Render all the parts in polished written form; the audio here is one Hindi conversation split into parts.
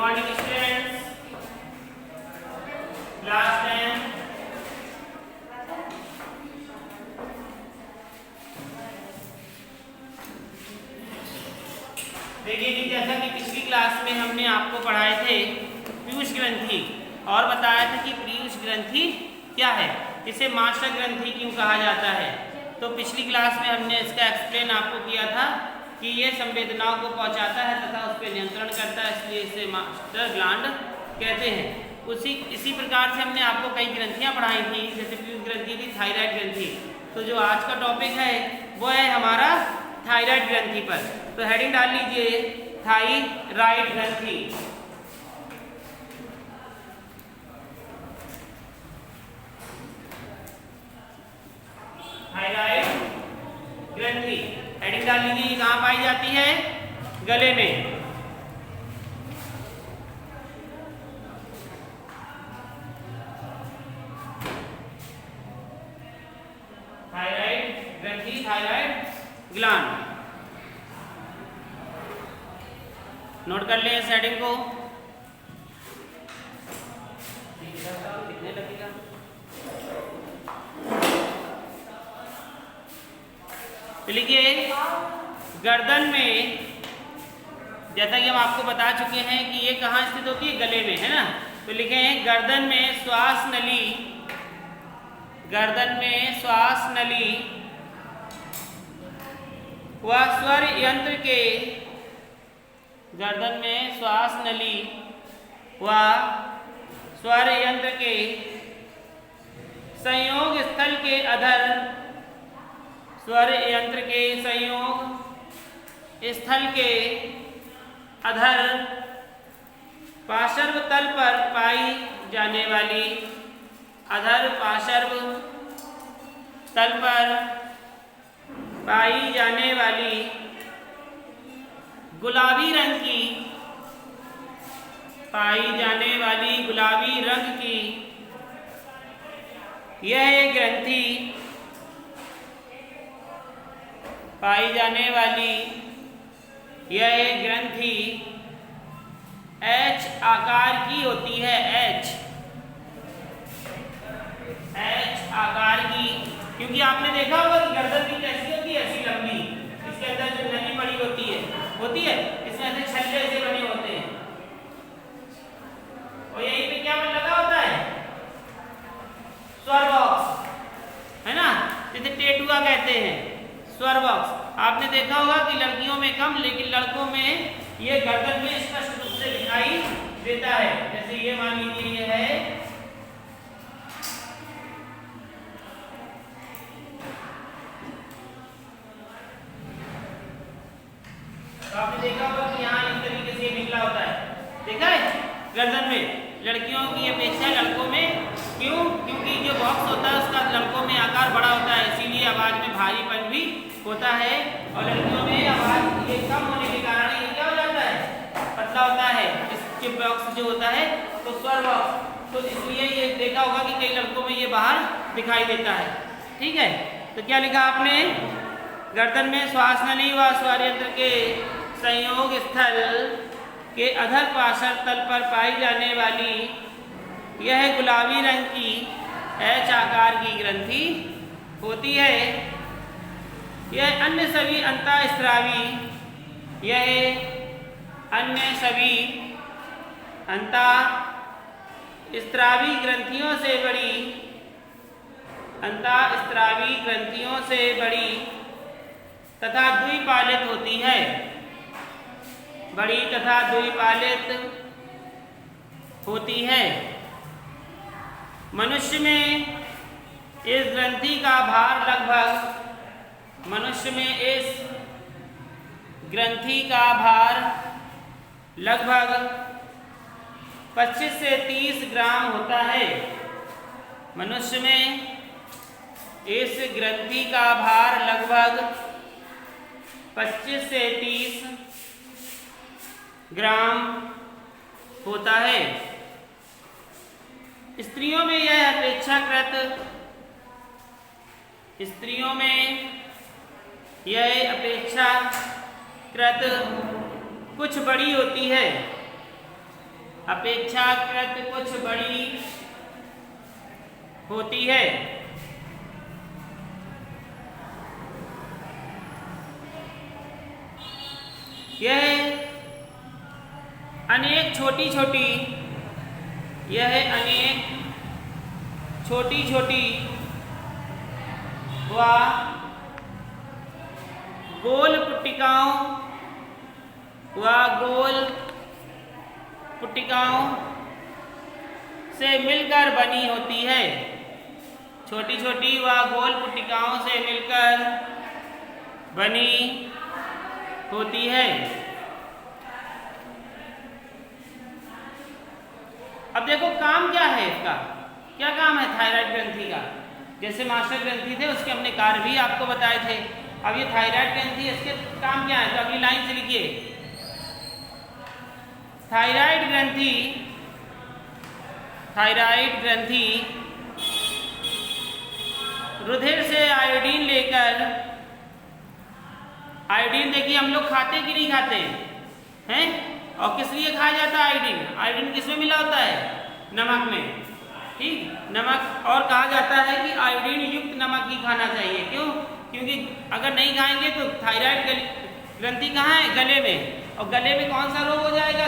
morning students, class 10. देखिए कि जैसा कि पिछली क्लास में हमने आपको पढ़ाए थे पीयूष ग्रंथि और बताया था कि पीयूष ग्रंथि क्या है, इसे मास्टर ग्रंथि क्यों कहा जाता है। तो पिछली क्लास में हमने इसका एक्सप्लेन आपको किया था कि ये संवेदनाओं को पहुंचाता है तथा उस पर नियंत्रण करता है, इसलिए इसे मास्टर ग्लैंड कहते हैं। इसी प्रकार से हमने आपको कई ग्रंथियां पढ़ाई थी, जैसे पीयूष ग्रंथि थी, थायराइड ग्रंथि। तो जो आज का टॉपिक है वो है हमारा थायराइड ग्रंथि पर। तो हेडिंग डाल लीजिए थायराइड ग्रंथि। थायराइड ग्रंथि हेडिंग डाल लीजिए। ये कहाँ पाई जाती है? गले में। थायराइड ग्रंथि, थायराइड ग्लैंड। नोट कर लें इस हेडिंग को। कितने लगेगा? लिखिए गर्दन में, जैसा कि हम आपको बता चुके हैं कि ये कहाँ स्थित होती है? गले में, है ना। तो लिखें गर्दन में श्वास नली, गर्दन में श्वास नली व स्वर यंत्र के, गर्दन में श्वास नली व स्वर यंत्र के संयोग स्थल के अधर, स्वर यंत्र के संयोग स्थल के अधर पार्श्व तल पर पाई जाने वाली, अधर पार्श्व तल पर पाई जाने वाली गुलाबी रंग की, पाई जाने वाली गुलाबी रंग की यह ग्रंथि, पाई जाने वाली यह ग्रंथि एच आकार की होती है। एच आकार की, क्योंकि आपने देखा होगा कि गर्दन भी कैसी होती है? ऐसी लंबी। इसके अंदर जो नली पड़ी होती है इसमें ऐसे छल्ले से बने होते हैं और यहीं पे क्या लगा होता है? स्वर बॉक्स, है ना, जिसे टेटुआ कहते हैं, स्वर बॉक्स। आपने देखा होगा कि लड़कियों में कम, लेकिन लड़कों में ये गर्दन में स्पष्ट रूप से दिखाई देता है। जैसे ये मान लीजिए ये है, तो आपने देखा होगा कि यहाँ इस तरीके से निकला होता है, देखा है गर्दन में। लड़कियों की अपेक्षा लड़कों में क्यों? क्योंकि जो बॉक्स होता है उसका लड़कों में आकार बड़ा होता है, इसीलिए आवाज में भारीपन भी होता है, और लड़कियों में आवाज ये कम होने के कारण ये क्या हो जाता है? पतला होता है। इसके बॉक्स जो होता है तो स्वर बॉक्स, तो इसलिए ये देखा होगा कि कई लड़कों में ये बाहर दिखाई देता है। ठीक है, तो क्या लिखा आपने? गर्दन में श्वास नली व स्वर यंत्र के संयोग स्थल के अधर पार्श्व तल पर पाई जाने वाली यह गुलाबी रंग की एच आकार की ग्रंथि होती है। यह अन्य सभी अंतःस्रावी, यह अन्य सभी अंतःस्रावी ग्रंथियों से बड़ी, अंतःस्रावी ग्रंथियों से बड़ी तथा द्विपालित होती है, बड़ी तथा द्विपालित होती है। मनुष्य में इस ग्रंथि का भार लगभग, मनुष्य में इस ग्रंथि का भार लगभग 25 से 30 ग्राम होता है। मनुष्य में इस ग्रंथि का भार लगभग 25 से 30 ग्राम होता है। स्त्रियों में यह अपेक्षाकृत, स्त्रियों में यह अपेक्षाकृत कुछ बड़ी होती है, अपेक्षाकृत कुछ बड़ी होती है। यह अनेक छोटी छोटी व गोल पुट्टिकाओं से मिलकर बनी होती है। छोटी छोटी व गोल पुट्टिकाओं से मिलकर बनी होती है। अब देखो काम क्या है इसका, क्या काम है थायराइड ग्रंथि का। जैसे मास्टर ग्रंथि थे उसके हमने कार्य भी आपको बताए थे। अब ये थायराइड ग्रंथि, इसके काम क्या है, तो अगली लाइन से लिखिए। थायराइड ग्रंथि रुधिर से आयोडीन लेकर, आयोडीन देखिए हम लोग खाते कि नहीं खाते हैं, और किस लिए खाया जाता है आयोडीन। आयोडीन किसमें मिला होता है, नमक में, ठीक, नमक। और कहा जाता है कि आयोडीन युक्त नमक ही खाना चाहिए। क्यों, क्योंकि अगर नहीं खाएंगे तो थायराइड ग्रंथि कहाँ है, गले में, और गले में कौन सा रोग हो जाएगा,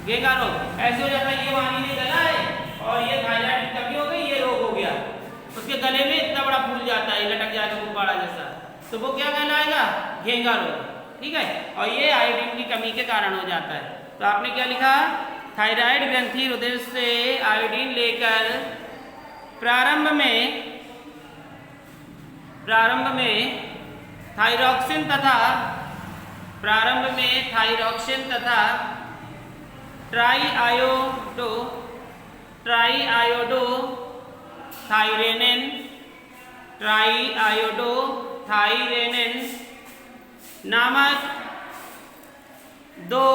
घेंगा रोग। ऐसे हो जाता है ये वाणी ने गला है और ये थायराइड की कमी हो गई, ये रोग हो गया, उसके गले में इतना बड़ा फूल जाता है, लटक जाएगा गुब्बारा जैसा, तो वो क्या कहलाएगा, घेंगा रोग, ठीक है। और ये आयोडीन की कमी के कारण हो जाता है। तो आपने क्या लिखा, थायराइड ग्रंथि रुधिर से आयोडीन लेकर प्रारंभ में थायरॉक्सिन तथा ट्राईआयोडोथायरेनिन नामक दो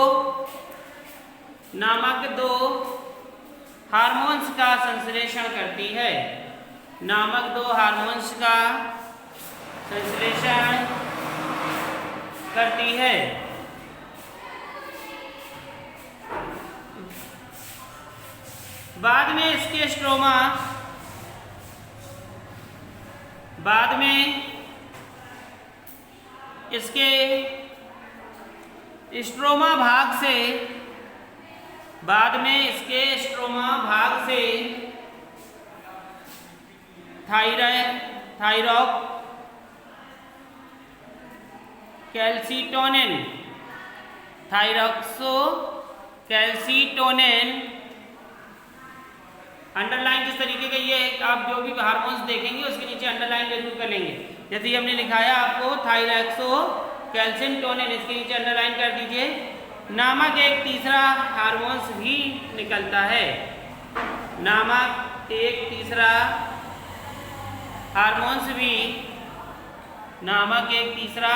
हार्मोन्स का संश्लेषण करती है। बाद में इसके स्ट्रोमा भाग से थायरॉक्सोकैल्सिटोनिन, अंडरलाइन जिस तरीके का ये आप जो भी हार्मोन्स देखेंगे उसके नीचे अंडरलाइन जरूर कर लेंगे। जैसे हमने लिखाया आपको थायरॉक्सोकैल्सिटोनिन, इसके नीचे अंडरलाइन कर दीजिए। नामक एक तीसरा हार्मोन्स भी निकलता है। नामक एक तीसरा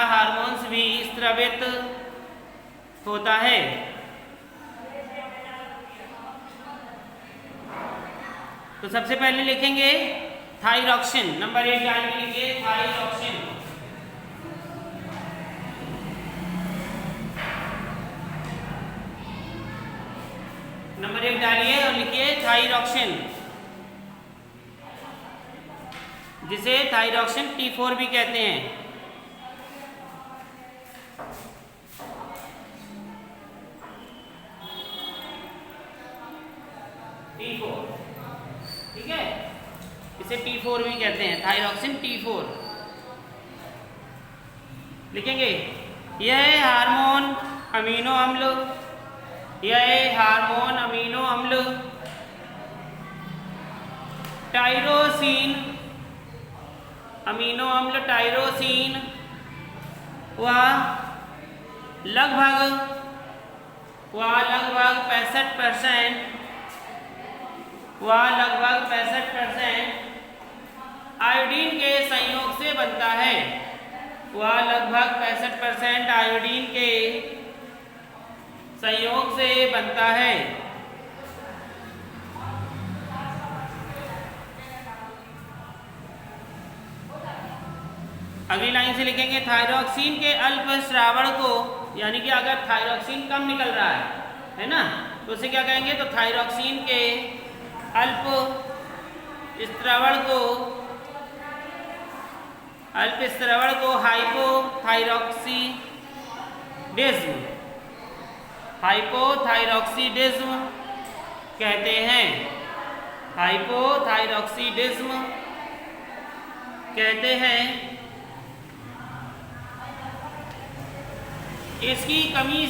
हार्मोन्स भी स्रावित होता है। तो सबसे पहले लिखेंगे थायरॉक्सिन, नंबर 1 जान के लिखिए थायरॉक्सिन। नंबर 1 डालिए और लिखिए थायरॉक्सिन, जिसे थायरॉक्सिन T4 भी कहते हैं। T4, ठीक है, इसे T4 भी कहते हैं, थायरॉक्सिन T4 लिखेंगे। यह हार्मोन अमीनो अम्ल टायरोसिन व लगभग 65% आयोडीन के संयोग से बनता है। लगभग 65% आयोडीन के संयोग से बनता है। अगली लाइन से लिखेंगे थायरॉक्सिन के अल्प श्रावण को, यानी कि अगर थायरॉक्सिन कम निकल रहा है ना, तो तो उसे क्या कहेंगे? तो थायरॉक्सिन के अल्प स्त्रवण को हाइपोथायरॉक्सिडिज्म कहते हैं। हाइपोथायरॉक्सिडिज्म कहते हैं। इसकी कमी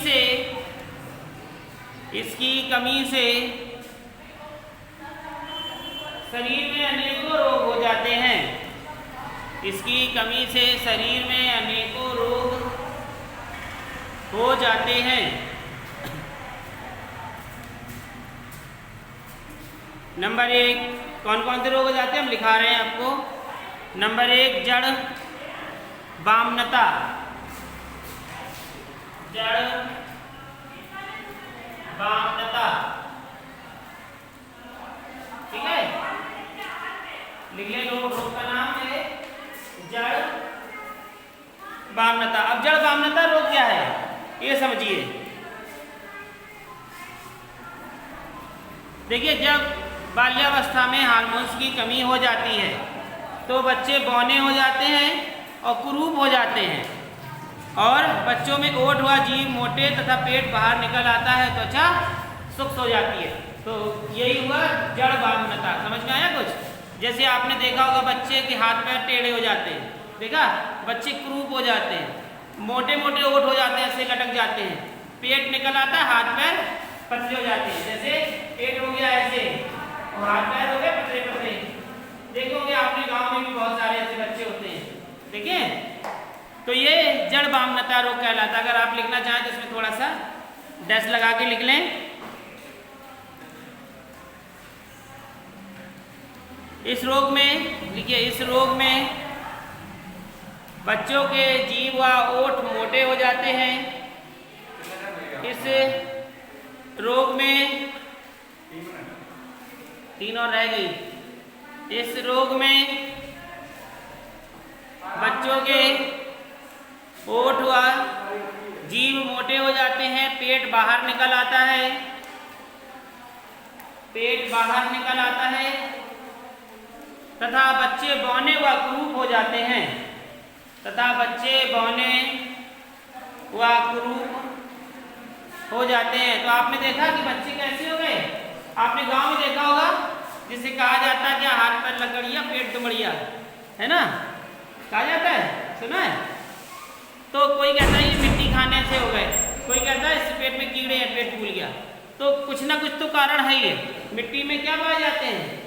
से शरीर में अनेकों रोग हो जाते हैं। इसकी कमी से शरीर में अनेकों रोग हो जाते हैं। नंबर 1 कौन कौन से रोग हो जाते हैं हम लिखा रहे हैं आपको। नंबर 1 जड़ बामनता। ठीक है, लिख ले। रोग का नाम है जड़ बामनता। अब जड़ बामनता रोग क्या है ये समझिए। देखिए, जब बाल्यावस्था में हार्मोन्स की कमी हो जाती है तो बच्चे बौने हो जाते हैं और कुरूप हो जाते हैं, और बच्चों में ओठ व जीभ मोटे तथा पेट बाहर निकल आता है, त्वचा शुष्क हो जाती है। तो यही हुआ जड़ बामनता। समझ में आया कुछ? जैसे आपने देखा होगा बच्चे के हाथ पैर टेढ़े हो जाते हैं, देखा? बच्चे क्रूप हो जाते हैं, मोटे मोटे ओठ हो जाते हैं, ऐसे लटक जाते हैं, पेट निकल आता है, हाथ पैर पतले हो जाते हैं। जैसे पेट हो गया ऐसे और हाथ पैर हो गए पतले पतले। देखोगे आपने गांव में भी बहुत सारे ऐसे बच्चे होते हैं, देखें? तो ये जड़ बामनता रोग कहलाता है। अगर आप लिखना चाहें तो इसमें थोड़ा सा डैश लगा के लिख लें। इस रोग में लिखिए, इस रोग में बच्चों के जीभ व ओठ मोटे हो जाते हैं। इस रोग में 3 और रह गई। इस रोग में बच्चों के ओठ व जीभ मोटे हो जाते हैं, पेट बाहर निकल आता है, तथा बच्चे बौने व कुरूप हो जाते हैं, तो आपने देखा कि बच्चे कैसे हो गए? आपने गांव में देखा होगा जिसे कहा जाता है क्या? हाथ पैर लकड़िया पेट दुमड़िया, है ना? कहा जाता है, सुना है? तो कोई कहता है ये मिट्टी खाने से हो गए, कोई कहता है इस पेट में कीड़े हैं, पेट फूल गया। तो कुछ ना कुछ तो कारण है। ये मिट्टी में क्या पाए जाते हैं?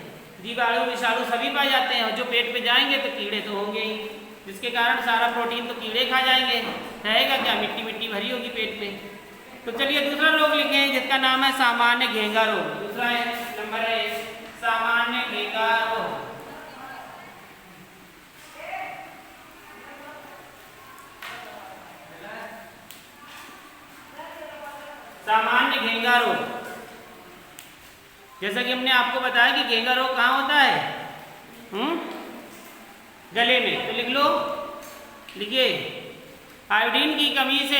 जीवाणु विषाणु सभी पाए जाते हैं, और जो पेट पे जाएंगे तो कीड़े तो होंगे ही, जिसके कारण सारा प्रोटीन तो कीड़े खा जाएंगे। रहेगा क्या? मिट्टी मिट्टी भरी होगी पेट पे। तो चलिए दूसरा रोग लिखें जिसका नाम है सामान्य घेंगा रोग। दूसरा है नंबर 1 सामान्य घेंगा रोग। सामान्य घेंगा रोग, जैसा कि हमने आपको बताया कि घेंगा रोग कहाँ होता है? गले में। तो लिख लो, लिखिए आयोडीन की कमी से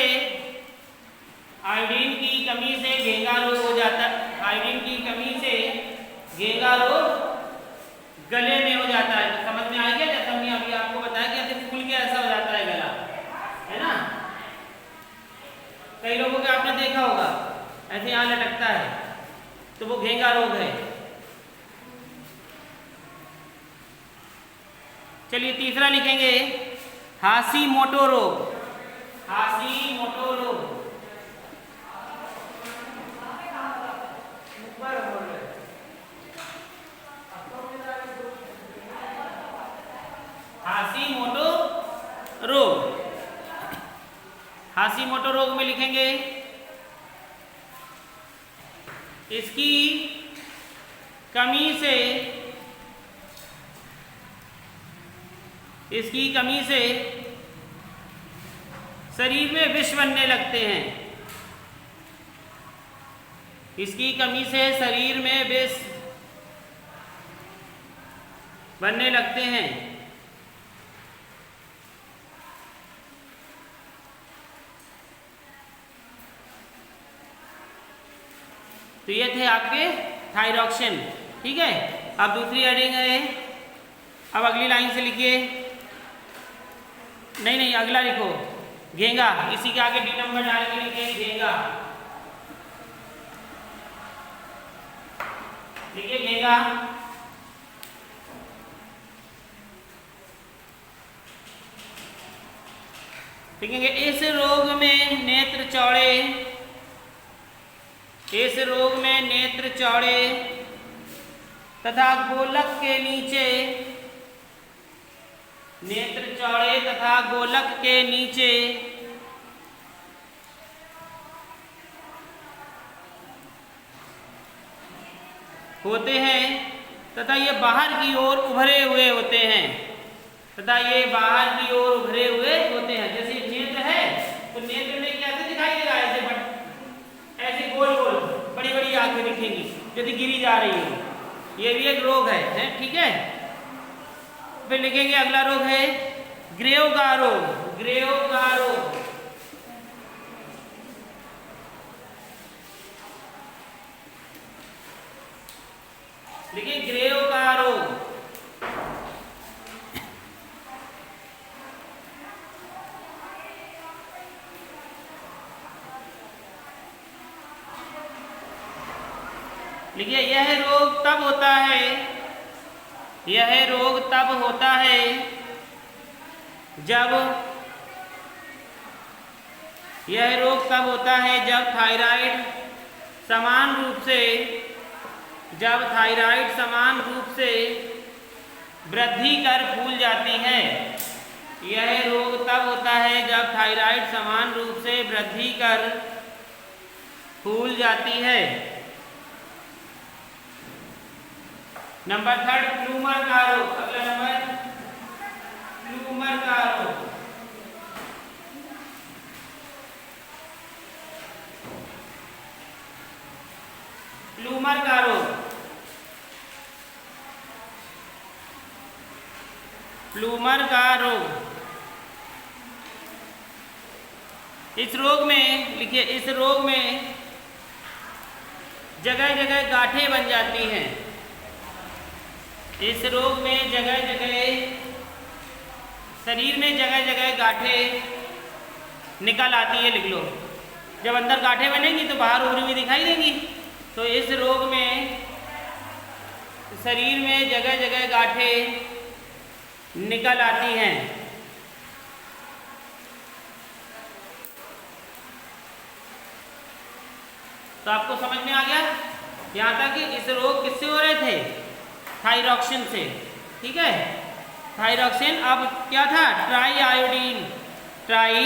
घेंगा रोग हो जाता है। आयोडीन की कमी से घेंगा रोग गले में हो जाता है। तो समझ में आ गया? जैसा हमने अभी आपको बताया कि ऐसे फूल के ऐसा हो जाता है गला, है ना? कई लोगों के आपने देखा होगा ऐसे यहाँ लटकता है, तो वो घेंगा रोग है। चलिए तीसरा लिखेंगे हाशीमोटो रोग। हाशीमोटो रोग, हाशीमोटो रोग। हाशीमोटो रोग में लिखेंगे इसकी कमी से शरीर में विष बनने लगते हैं। इसकी कमी से शरीर में विष बनने लगते हैं। तो ये थे आपके थायरॉक्सिन। ठीक है, अब दूसरी हेडिंग है, अब अगली लाइन से लिखिए, नहीं अगला लिखो, घेंगा, इसी के आगे डी नंबर डाल के लिखिए घेंगा, लिखिए घेंगा। लिखेंगे इस रोग में नेत्र चौड़े, इस रोग में नेत्र चौड़े तथा गोलक के नीचे, नेत्र चौड़े तथा गोलक के नीचे होते हैं तथा ये बाहर की ओर उभरे हुए होते हैं, तथा ये बाहर की ओर उभरे हुए होते हैं। जैसे नेत्र है तो नेत्र में कैसे दिखाई देगा, ऐसे गोल गोल बड़ी बड़ी आंखें दिखेंगी यदि गिरी जा रही हो, ये भी एक रोग है, ठीक है। फिर लिखेंगे अगला रोग है ग्रेव का रोग, ग्रेव का रोग। लिखिए ग्रेव का रोग। लिखिए यह रोग तब होता है, यह रोग तब होता है जब, यह रोग तब होता है जब थायराइड समान रूप से, जब थायराइड समान रूप से वृद्धि कर फूल जाती है। यह रोग तब होता है जब थायराइड समान रूप से वृद्धि कर फूल जाती है। नंबर 3 प्लूमर का रोग। अगला नंबर प्लूमर का रोग। प्लूमर का रोग, प्लूमर का रोग। इस रोग में लिखिए, इस रोग में जगह जगह गांठें बन जाती हैं। इस रोग में जगह जगह, शरीर में जगह जगह गांठें निकल आती है, लिख लो। जब अंदर गांठें बनेंगी तो बाहर उभरी हुई दिखाई देंगी। तो इस रोग में शरीर में जगह जगह गांठें निकल आती हैं। तो आपको समझ में आ गया यहाँ तक कि इस रोग किससे हो रहे थे, थायरॉक्सिन से। ठीक है, थायरॉक्सिन। अब क्या था, ट्राई आयोडीन, ट्राई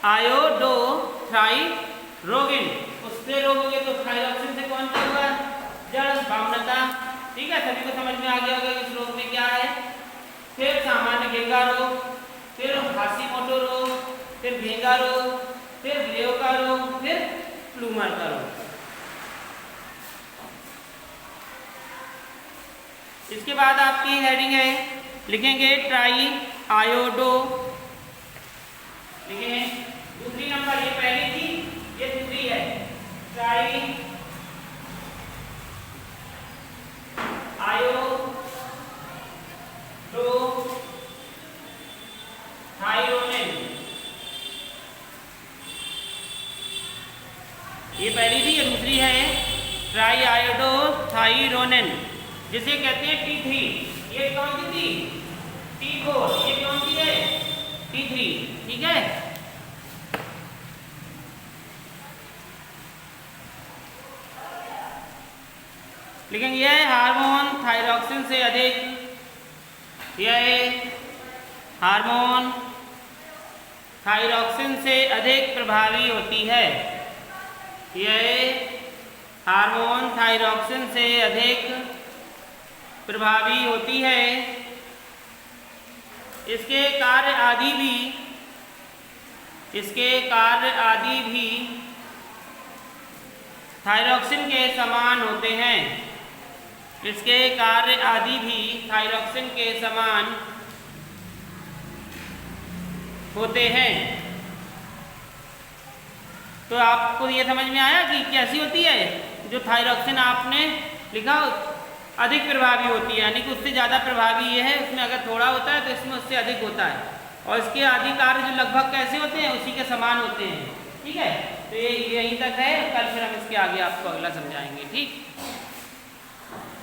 आयोडो थायरोगिन, उससे रोग हो गए। तो थायरॉक्सिन से कौन सा हुआ, जड़ बावनता। ठीक है, सभी को समझ में आ गया होगा इस रोग में क्या है। फिर सामान्य घेंगा रोग, फिर हाशीमोटो रोग, फिर घेंगा रोग, फिर ग्रेव का रोग, फिर प्लूमर का रोग। इसके बाद आपकी हेडिंग है, लिखेंगे ट्राई आयोडो, लिखेंगे दूसरी नंबर, ये पहली थी, ये दूसरी है, ट्राई आयोडो थायरोनिन। ये पहली थी, ये दूसरी है, ट्राई आयोडो थायरोनिन, जिसे कहते हैं T3। ये कौन सी थी, T4। ये कौन सी है, T3। ठीक है, लेकिन यह हार्मोन थायरॉक्सिन से अधिक, यह हार्मोन थायरॉक्सिन से अधिक प्रभावी होती है। यह हार्मोन थायरॉक्सिन से अधिक प्रभावी होती है। इसके कार्य आदि भी, इसके कार्य आदि भी थायरॉक्सिन के समान होते हैं। इसके कार्य आदि भी थायरॉक्सिन के समान होते हैं। तो आपको ये समझ में आया कि कैसी होती है, जो थायरॉक्सिन आपने लिखा अधिक प्रभावी होती है, यानी कि उससे ज़्यादा प्रभावी ये है, उसमें अगर थोड़ा होता है तो इसमें उससे अधिक होता है, और इसके आदि कार्य जो लगभग कैसे होते हैं, उसी के समान होते हैं। ठीक है, तो ये यहीं तक है, कल फिर हम इसके आगे आपको अगला समझाएंगे। ठीक।